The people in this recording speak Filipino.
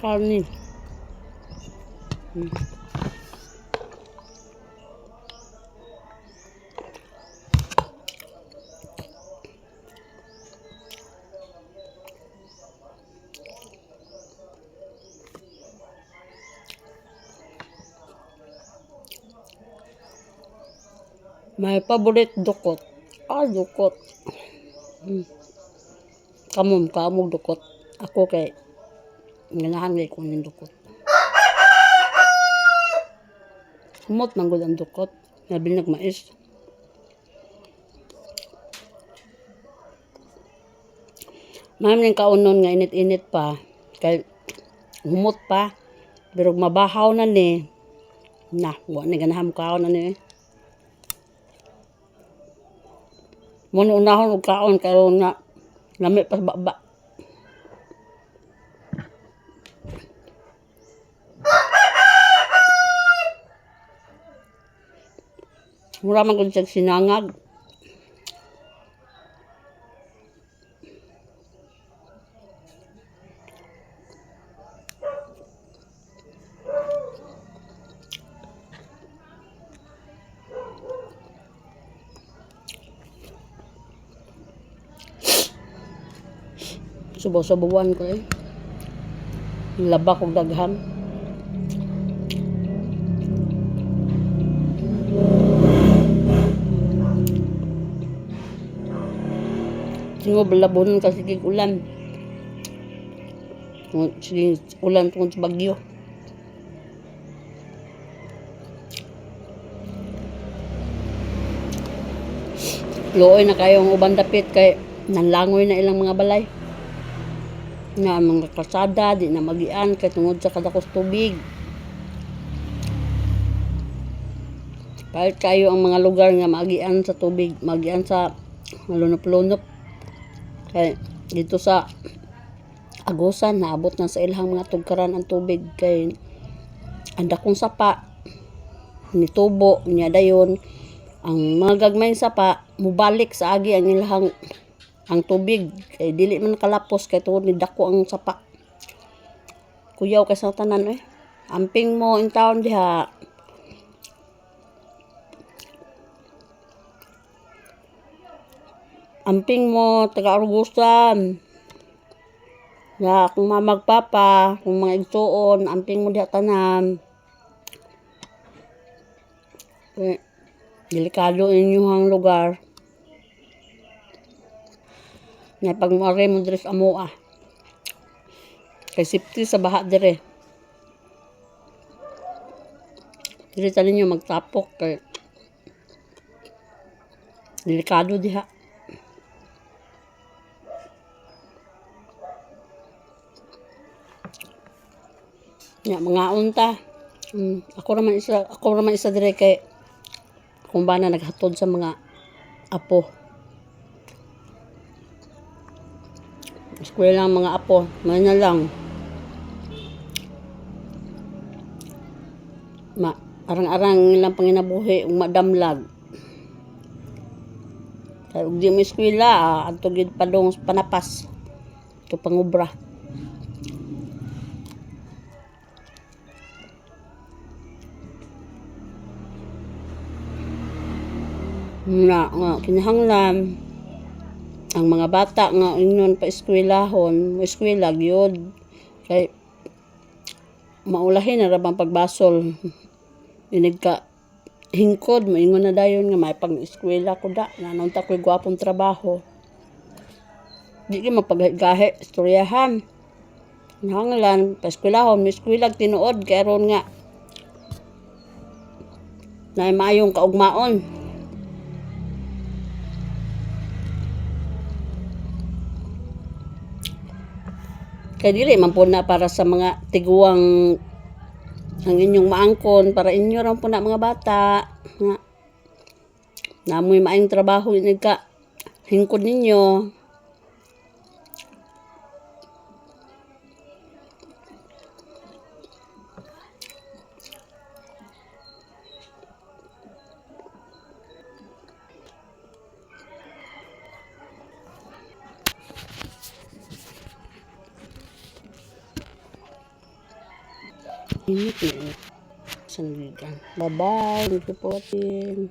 Karni. May paborit dukot. Dukot. Kamog dukot. Ako kay ganahan ko ng dukot. Humot man gud ang dukot. Labi nagmais. Maraming kaunon nga init-init pa. Kay humot pa. Pero mabahaw na ni. Wa na ganahan mo kaon na ni. Muna unahon og kaon karon nga lami pa baba. Mura man gud sinangag. Subaw-sabawan ko eh. Laba kong daghan. Singo balabon kasi kig ulan. Sige ulan tungod sa bagyo. Luoy na kayong uban dapit kay nanlangoy na ilang mga balay. Nga mga kalsada, di na magian kay tungod sa kadakos tubig. Palit kayo ang mga lugar nga magian sa tubig, magian sa malunop-lunop. Kay dito sa Agusan, naabot na sa ilhang mga tugkaran ang tubig kay anda kong sapa nitubo niya dayon ang mga gagmayng sapa mubalik sa agi ang ilhang ang tubig kay dili man kalapos kay tuod ni dako ang sapa. Kuyaw kay sa tanan eh. Amping mo in town diha. Amping mo taga Arugusan. Ya kung mamagpapa, kung mga igsuon, amping mo diha tanan. Eh, delikado inyong lugar. Nga pag muari mo dire sa amoa. Kay safety sa baha dire. Dire ta ninyo magtapok kay delikado diha. Nga mga unta. Ako naman isa dire kay kung ba na naghatod sa mga apo. Eskwela ang mga apo, may na lang. Arang-arang ilang panginabuhi ug madamlag. Kay ug di mo eskwela, adto gid padong panapas. To pangobra. Nga kinahanglan ang mga bata nga ingon pa eskwelahon, mo eskwela gyud kay maulahin na rabang pagbasol. Inig ka hingkod mo ingon na dayon nga may pang-eskwela ko da nanon ta ko'y gwapong trabaho. Di ka mapagahe istoryahan. Kinahanglan pa eskwelahon, mo eskwela tinuod kay aron nga na mayong kaugmaon. Kaya dili man po na para sa mga tiguang ang inyong maangkon para inyo ram po na mga bata nga namoy maayong trabaho inig ka hingkod ninyo. Init na. Sandigan. Bye-bye. Thank you for watching.